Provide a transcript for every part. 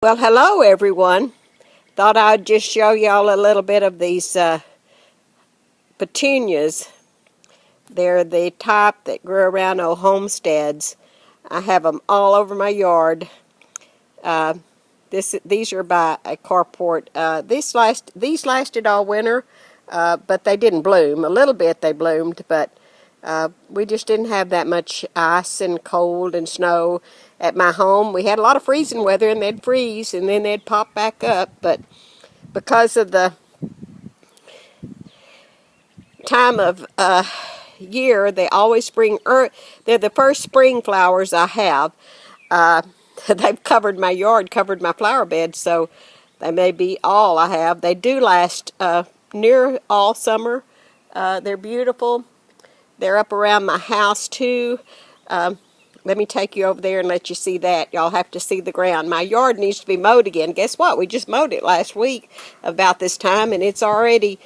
Well, hello everyone. Thought I'd just show y'all a little bit of these petunias. They're the type that grew around old homesteads. I have them all over my yard. These are by a carport. These lasted all winter, but they didn't bloom. A little bit they bloomed, but we just didn't have that much ice and cold and snow at my home. We had a lot of freezing weather, and they'd freeze, and then they'd pop back up. But because of the time of year, they always spring. They're the first spring flowers I have. They've covered my yard, covered my flower bed, so they may be all I have. They do last near all summer. They're beautiful. They're up around my house too. Let me take you over there and let you see that. Y'all have to see the ground. My yard needs to be mowed again. Guess what? We just mowed it last week about this time, and it's already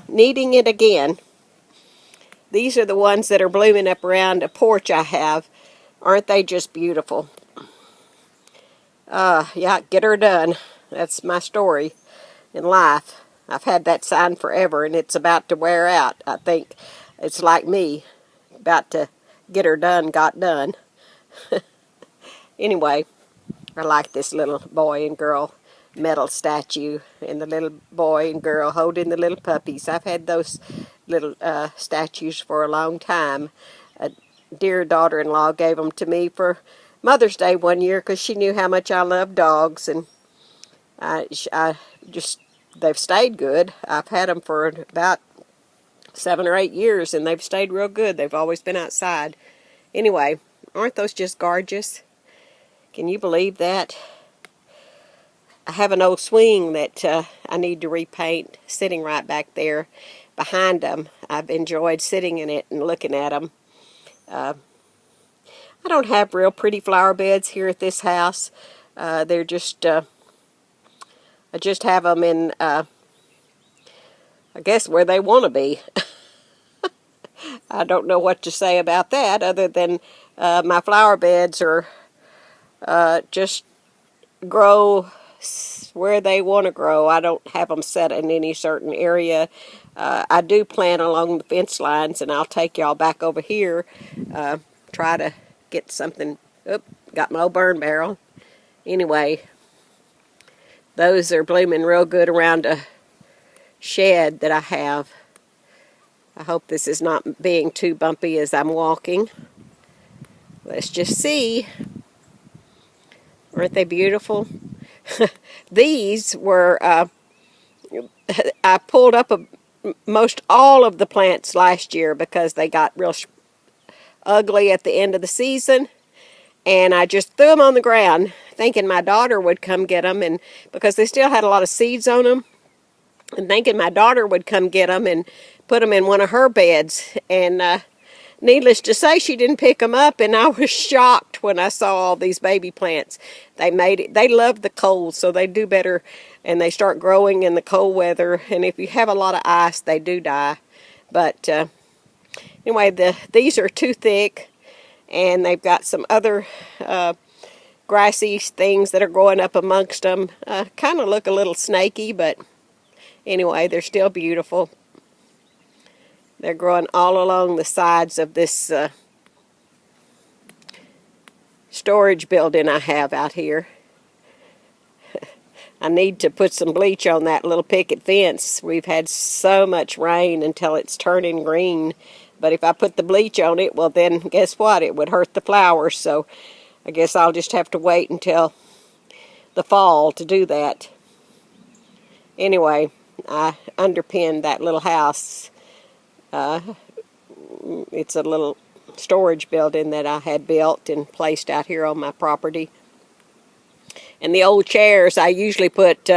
needing it again. These are the ones that are blooming up around a porch I have. Aren't they just beautiful? Yeah, get her done. That's my story in life. I've had that sign forever, and it's about to wear out. I think it's like me, about to get her done, got done. Anyway, I like this little boy and girl metal statue, and the little boy and girl holding the little puppies. I've had those little statues for a long time. A dear daughter-in-law gave them to me for Mother's Day one year because she knew how much I love dogs, and they've stayed good. I've had them for about 7 or 8 years, and they've stayed real good. They've always been outside. Anyway, aren't those just gorgeous? Can you believe that? I have an old swing that I need to repaint sitting right back there behind them. I've enjoyed sitting in it and looking at them. I don't have real pretty flower beds here at this house. They're just, I just have them in, I guess, where they want to be. I don't know what to say about that other than my flower beds are just grow where they want to grow. I don't have them set in any certain area. I do plant along the fence lines, and I'll take y'all back over here. Try to get something. Oop, got my old burn barrel. Anyway, those are blooming real good around a shed that I have. I hope this is not being too bumpy as I'm walking. Let's just see. Aren't they beautiful? These were, I pulled up most all of the plants last year because they got real ugly at the end of the season. And I just threw them on the ground thinking my daughter would come get them, and because they still had a lot of seeds on them. And thinking my daughter would come get them and put them in one of her beds. And needless to say, she didn't pick them up, and I was shocked when I saw all these baby plants. They made it. They love the cold, so they do better, and they start growing in the cold weather. And if you have a lot of ice, they do die. But anyway, these are too thick, and they've got some other grassy things that are growing up amongst them. Kind of look a little snaky, but anyway, they're still beautiful. They're growing all along the sides of this storage building I have out here. I need to put some bleach on that little picket fence. We've had so much rain until it's turning green. But if I put the bleach on it, well then, guess what? It would hurt the flowers. So I guess I'll just have to wait until the fall to do that. Anyway, I underpinned that little house. It's a little storage building that I had built and placed out here on my property. And the old chairs, I usually put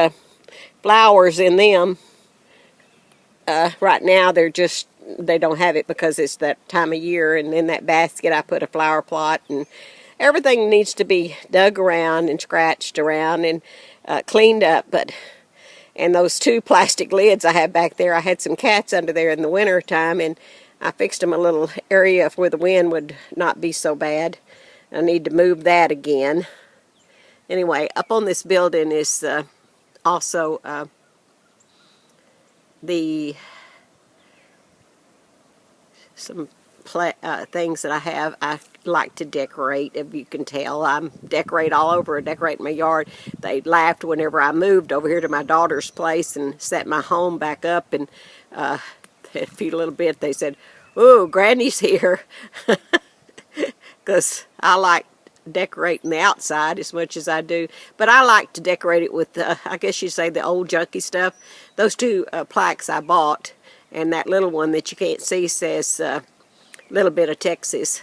flowers in them. Right now they don't have it because it's that time of year. And in that basket I put a flower plot, and everything needs to be dug around and scratched around and cleaned up. And those 2 plastic lids I have back there, I had some cats under there in the winter time, and I fixed them a little area where the wind would not be so bad. I need to move that again. Anyway, up on this building is also the some things that I have. I like to decorate, if you can tell. I decorate all over, decorate my yard. They laughed whenever I moved over here to my daughter's place and set my home back up, and a few little bit they said, "Ooh, Granny's here," because I like decorating the outside as much as I do, but I like to decorate it with, I guess you'd say, the old junky stuff. Those two plaques I bought, and that little one that you can't see says little bit of Texas.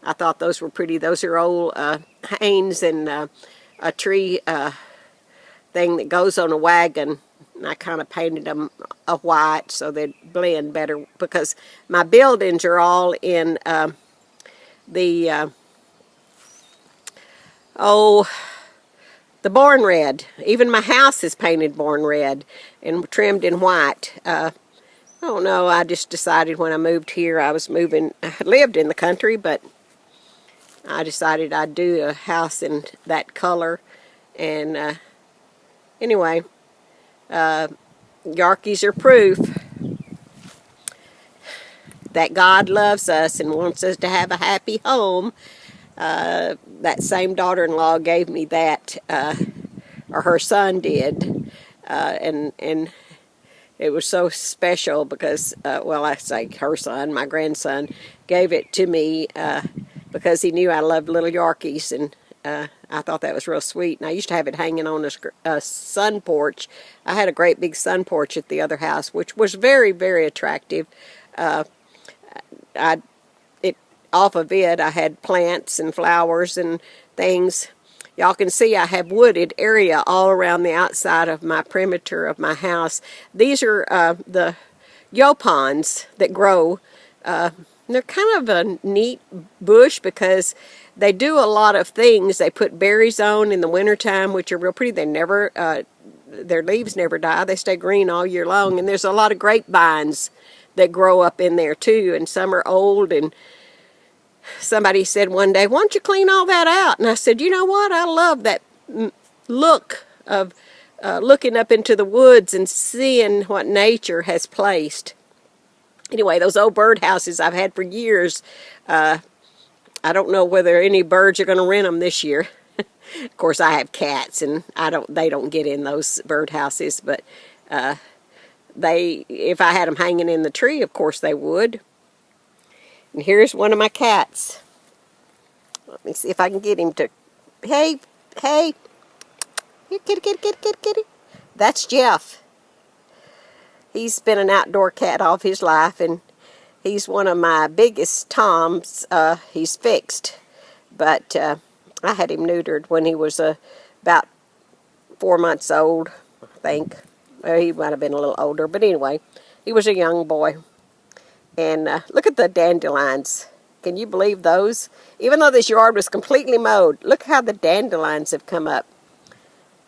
I thought those were pretty. Those are old Haynes and a tree thing that goes on a wagon. And I kind of painted them a white so they'd blend better, because my buildings are all in the barn red. Even my house is painted barn red and trimmed in white. I don't know, I just decided when I moved here, I lived in the country, but I decided I'd do a house in that color. And anyway, Yarkies are proof that God loves us and wants us to have a happy home. That same daughter-in-law gave me that, or her son did, and it was so special because, well, I say her son, my grandson, gave it to me because he knew I loved little Yorkies, and I thought that was real sweet. And I used to have it hanging on a sun porch. I had a great big sun porch at the other house, which was very, very attractive. Off of it, I had plants and flowers and things. Y'all can see I have wooded area all around the outside of my perimeter of my house. These are the yopons that grow. They're kind of a neat bush because they do a lot of things. They put berries on in the wintertime, which are real pretty. They never, their leaves never die. They stay green all year long. And there's a lot of grapevines that grow up in there too. And some are old, and somebody said one day, "Why don't you clean all that out?" And I said, "You know what? I love that look of looking up into the woods and seeing what nature has placed." Anyway, those old birdhouses I've had for years, I don't know whether any birds are going to rent them this year. Of course, I have cats, and they don't get in those birdhouses, but if I had them hanging in the tree, of course they would. And here's one of my cats. Let me see if I can get him to... Hey. Here, kitty. That's Jeff. He's been an outdoor cat all his life, and he's one of my biggest toms. He's fixed. But I had him neutered when he was about 4 months old, I think. Well, he might have been a little older, but anyway, he was a young boy. And look at the dandelions. Can you believe those? Even though this yard was completely mowed, look how the dandelions have come up.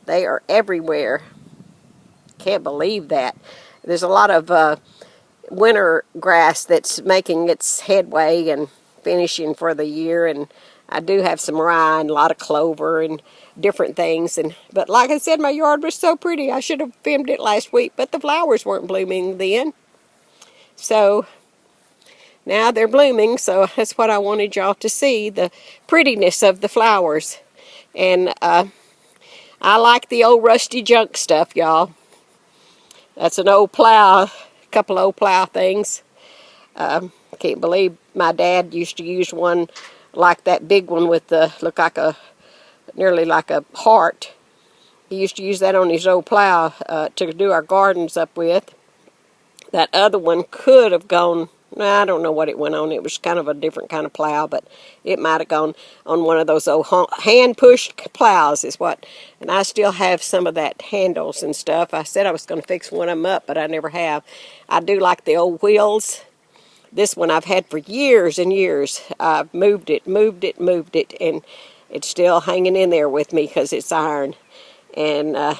They are everywhere. Can't believe that. There's a lot of winter grass that's making its headway and finishing for the year. And I do have some rye and a lot of clover and different things. But like I said, my yard was so pretty. I should have filmed it last week, but the flowers weren't blooming then. So... now they're blooming, so that's what I wanted y'all to see, the prettiness of the flowers. And I like the old rusty junk stuff, y'all. That's an old plow, a couple old plow things. I can't believe my dad used to use one like that big one with the, look like nearly like a heart. He used to use that on his old plow to do our gardens up with. That other one could have gone... I don't know what it went on. It was kind of a different kind of plow, but it might have gone on one of those old hand-pushed plows is what. And I still have some of that handles and stuff. I said I was going to fix one of them up, but I never have. I do like the old wheels. This one I've had for years and years. I've moved it, and it's still hanging in there with me because it's iron. And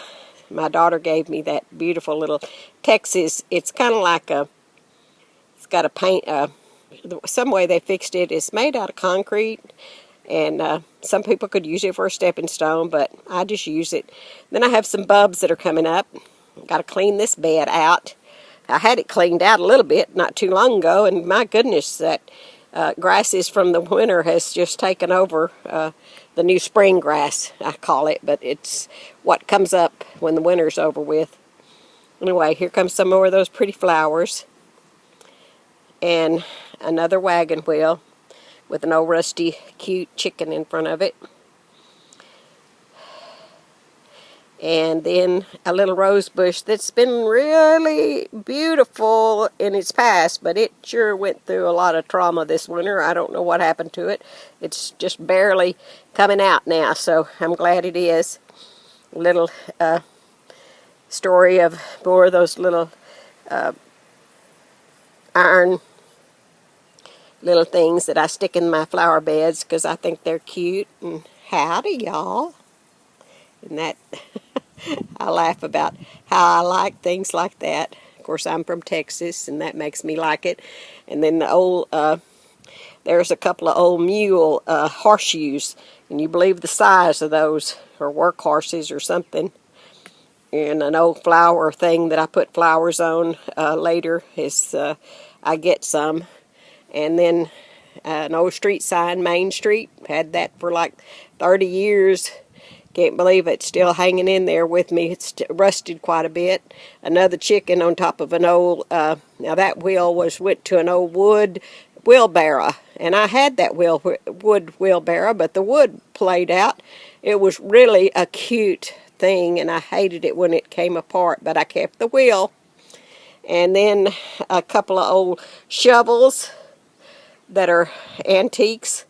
my daughter gave me that beautiful little Texas. It's kind of like a... got a paint, some way they fixed it. It's made out of concrete, And some people could use it for a stepping stone, but I just use it. Then I have some bulbs that are coming up. Got to clean this bed out. I had it cleaned out a little bit not too long ago, and my goodness, that grasses from the winter has just taken over. The new spring grass, I call it, but it's what comes up when the winter's over with. Anyway, here comes some more of those pretty flowers. And another wagon wheel with an old rusty, cute chicken in front of it. And then a little rose bush that's been really beautiful in its past, but it sure went through a lot of trauma this winter. I don't know what happened to it. It's just barely coming out now, so I'm glad it is. A little story of more of those little iron little things that I stick in my flower beds because I think they're cute. And howdy, y'all. And that I laugh about how I like things like that. Of course, I'm from Texas, and that makes me like it. And then the old, there's a couple of old mule horseshoes, and you believe the size of those, or work horses or something. And an old flower thing that I put flowers on later is I get some. And then an old street sign, Main Street, had that for like 30 years. Can't believe it's still hanging in there with me. It's rusted quite a bit. Another chicken on top of an old, now that wheel went to an old wood wheelbarrow. And I had that wood wheelbarrow, but the wood played out. It was really a cute thing, and I hated it when it came apart, but I kept the wheel. And then a couple of old shovels that are antiques.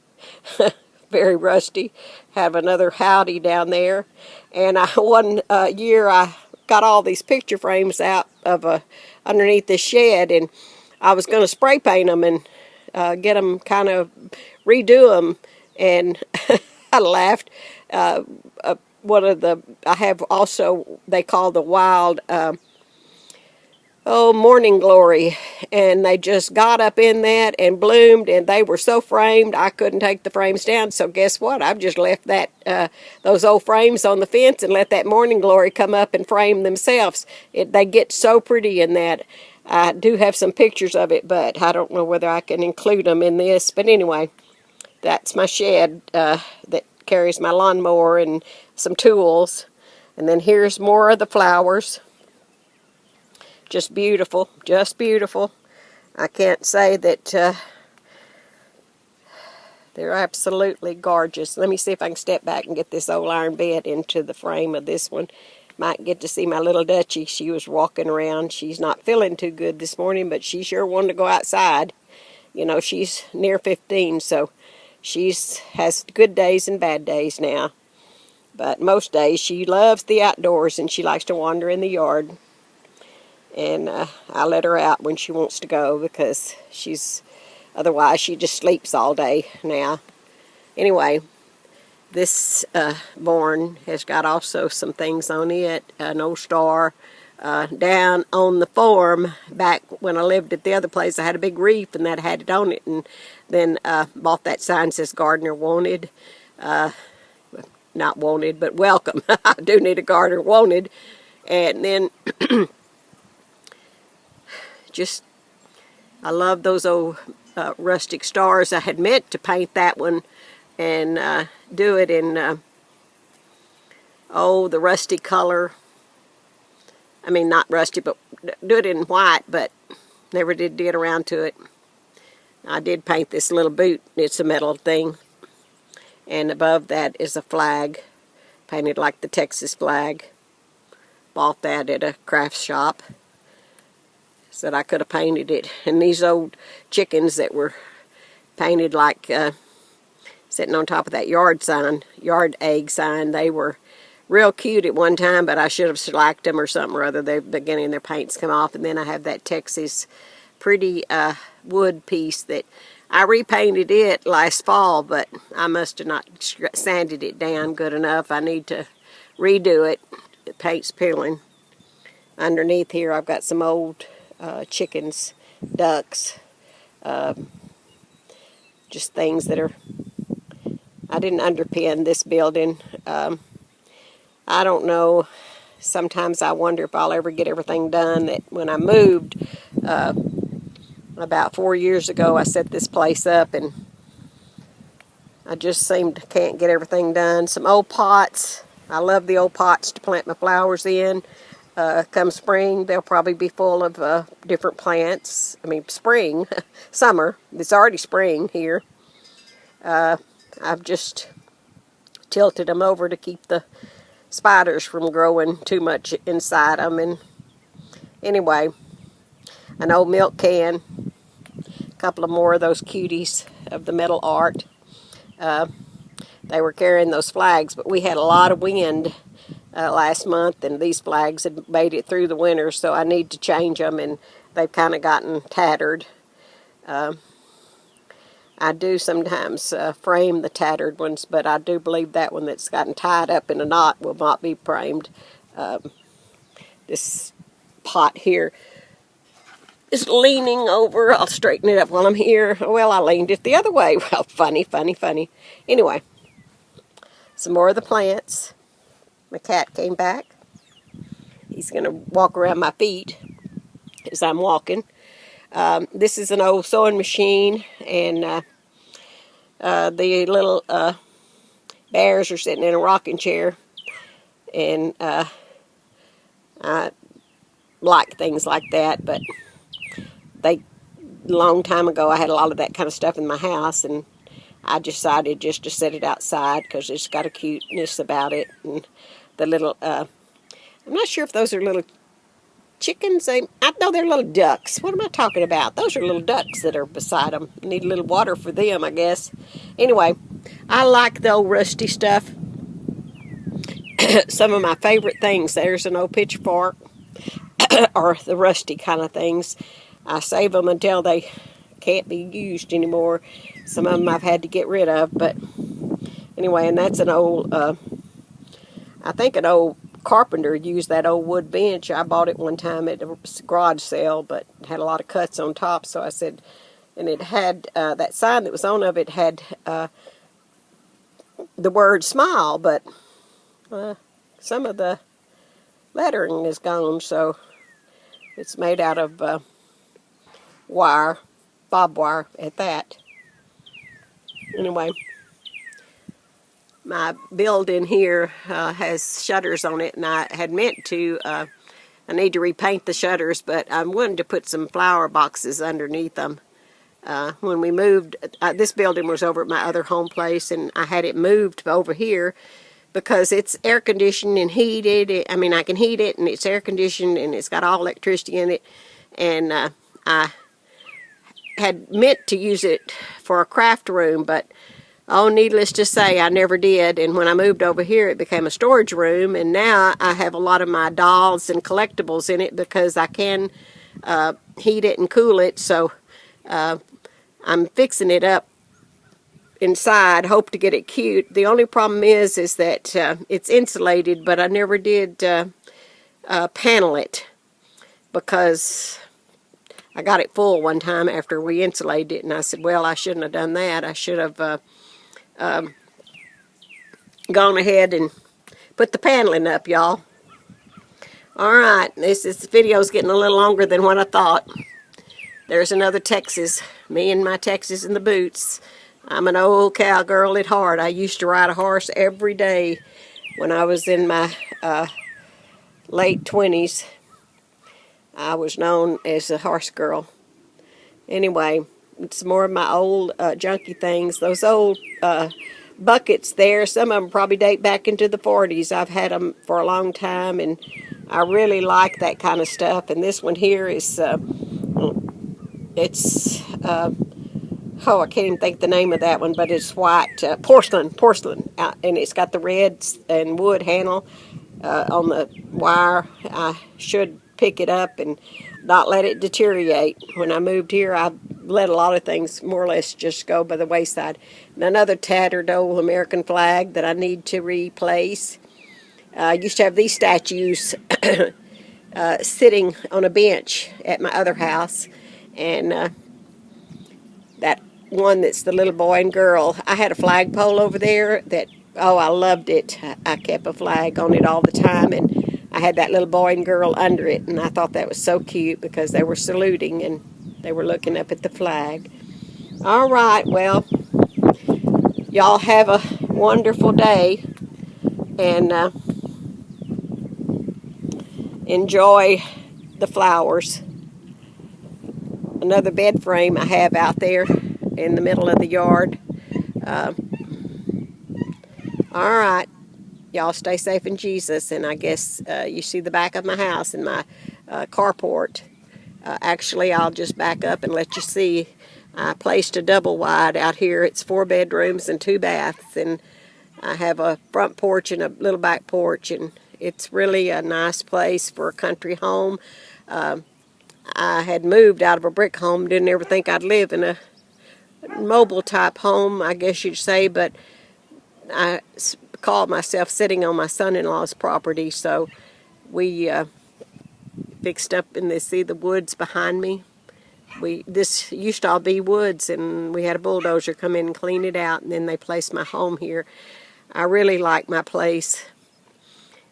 Very rusty. Have another howdy down there. And one year I got all these picture frames out of underneath the shed, and I was going to spray paint them and get them kind of redo them. And I laughed. One of the I have also, they call the wild morning glory, and they just got up in that and bloomed, and they were so framed I couldn't take the frames down. So guess what? I've just left that those old frames on the fence and let that morning glory come up and frame themselves. They get so pretty in that. I do have some pictures of it, but I don't know whether I can include them in this. But anyway, that's my shed that carries my lawnmower and some tools. And then here's more of the flowers. Just beautiful, just beautiful. I can't say that they're absolutely gorgeous. Let me see if I can step back and get this old iron bed into the frame of this one. Might get to see my little Dutchie. She was walking around. She's not feeling too good this morning, but she sure wanted to go outside. You know, she's near 15, so has good days and bad days now. But most days she loves the outdoors, and she likes to wander in the yard. And I let her out when she wants to go because otherwise she just sleeps all day now. Anyway, this barn has got also some things on it. An old star. Down on the farm, back when I lived at the other place, I had a big wreath and that had it on it. And then bought that sign that says gardener wanted. Not wanted, but welcome. I do need a gardener wanted. And then I love those old rustic stars. I had meant to paint that one and do it in, the rusty color. I mean, not rusty, but do it in white, but never did get around to it. I did paint this little boot. It's a metal thing. And above that is a flag, painted like the Texas flag. Bought that at a craft shop. Said I could have painted it. And these old chickens that were painted like sitting on top of that yard egg sign, they were real cute at one time, but I should have slacked them or something or other. They're beginning their paints come off. And then I have that Texas pretty wood piece that I repainted it last fall, but I must have not sanded it down good enough. I need to redo it. The paint's peeling. Underneath here I've got some old chickens, ducks, just things that I didn't underpin this building. I don't know. Sometimes I wonder if I'll ever get everything done. That when I moved about 4 years ago, I set this place up, and I just can't get everything done. Some old pots. I love the old pots to plant my flowers in. Come spring, they'll probably be full of different plants. I mean, spring, summer. It's already spring here. I've just tilted them over to keep the spiders from growing too much inside them. And anyway, an old milk can, a couple of more of those cuties of the metal art. They were carrying those flags, but we had a lot of wind last month, and these flags had made it through the winter, so I need to change them, and they've kind of gotten tattered. I do sometimes frame the tattered ones, but I do believe that one that's gotten tied up in a knot will not be framed. This pot here is leaning over. I'll straighten it up while I'm here. Well, I leaned it the other way. Well, funny, funny, funny. Anyway, some more of the plants. My cat came back. He's going to walk around my feet as I'm walking. This is an old sewing machine, and the little bears are sitting in a rocking chair, and I like things like that, but a long time ago I had a lot of that kind of stuff in my house, and I decided just to set it outside because it's got a cuteness about it. And the little, I'm not sure if those are little chickens. I know they're little ducks. What am I talking about? Those are little ducks that are beside them. Need a little water for them, I guess. Anyway, I like the old rusty stuff. Some of my favorite things. There's an old pitchfork, or the rusty kind of things. I save them until they can't be used anymore. Some of them I've had to get rid of, but anyway, and that's an old, I think an old carpenter used that old wood bench. I bought it one time at a garage sale, but it had a lot of cuts on top, so I said, and it had, that sign that was on of it had the word smile, but some of the lettering is gone, so it's made out of wire, bob wire at that. Anyway, my building here has shutters on it, and I had meant to, I need to repaint the shutters, but I wanted to put some flower boxes underneath them. When we moved, this building was over at my other home place, and I had it moved over here because it's air conditioned and heated. I mean, I can heat it, and it's air conditioned, and it's got all electricity in it, and I had meant to use it for a craft room, but oh, needless to say, I never did. And when I moved over here, it became a storage room, and now I have a lot of my dolls and collectibles in it because I can heat it and cool it. So I'm fixing it up inside, hope to get it cute. The only problem is that it's insulated, but I never did panel it because I got it full one time after we insulated it, and I said, well, I shouldn't have done that. I should have gone ahead and put the paneling up, y'all. Alright, this video's getting a little longer than what I thought. There's another Texas. Me and my Texas in the boots. I'm an old cowgirl at heart. I used to ride a horse every day when I was in my late 20s. I was known as a horse girl. Anyway, it's more of my old junky things. Those old buckets there, some of them probably date back into the 40s. I've had them for a long time, and I really like that kind of stuff. And this one here is, it's, oh, I can't even think the name of that one, but it's white, porcelain, and it's got the red and wood handle on the wire. I should pick it up and not let it deteriorate. When I moved here, I let a lot of things more or less just go by the wayside. And another tattered old American flag that I need to replace. I used to have these statues sitting on a bench at my other house, and that one that's the little boy and girl. I had a flagpole over there that, oh, I loved it. I kept a flag on it all the time, and I had that little boy and girl under it, and I thought that was so cute because they were saluting and they were looking up at the flag. All right, well, y'all have a wonderful day, and enjoy the flowers. Another bed frame I have out there in the middle of the yard. All right, y'all stay safe in Jesus, and I guess you see the back of my house and my carport. Actually, I'll just back up and let you see. I placed a double wide out here. It's 4 bedrooms and 2 baths, and I have a front porch and a little back porch, and it's really a nice place for a country home. I had moved out of a brick home, didn't ever think I'd live in a mobile type home, I guess you'd say, but I called myself sitting on my son-in-law's property, so we fixed up in this, see the woods behind me? This used to all be woods, and we had a bulldozer come in and clean it out, and then they placed my home here. I really like my place,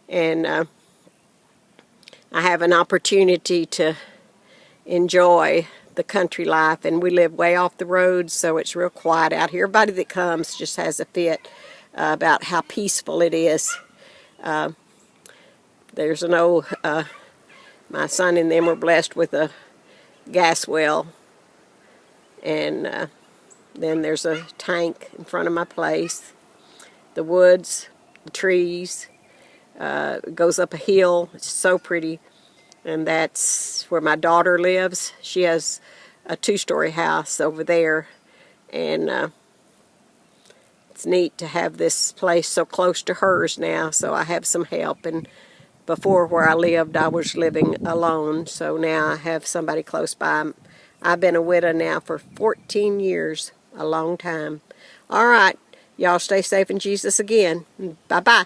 and I have an opportunity to enjoy the country life, and we live way off the road, so it's real quiet out here. Everybody that comes just has a fit about how peaceful it is. There's an old, my son and them were blessed with a gas well, and then there's a tank in front of my place. The woods, the trees, it goes up a hill. It's so pretty. And that's where my daughter lives. She has a 2-story house over there, and it's neat to have this place so close to hers now, so I have some help. And before, where I lived, I was living alone, so now I have somebody close by. I've been a widow now for 14 years, a long time. All right, y'all stay safe in Jesus again. Bye-bye.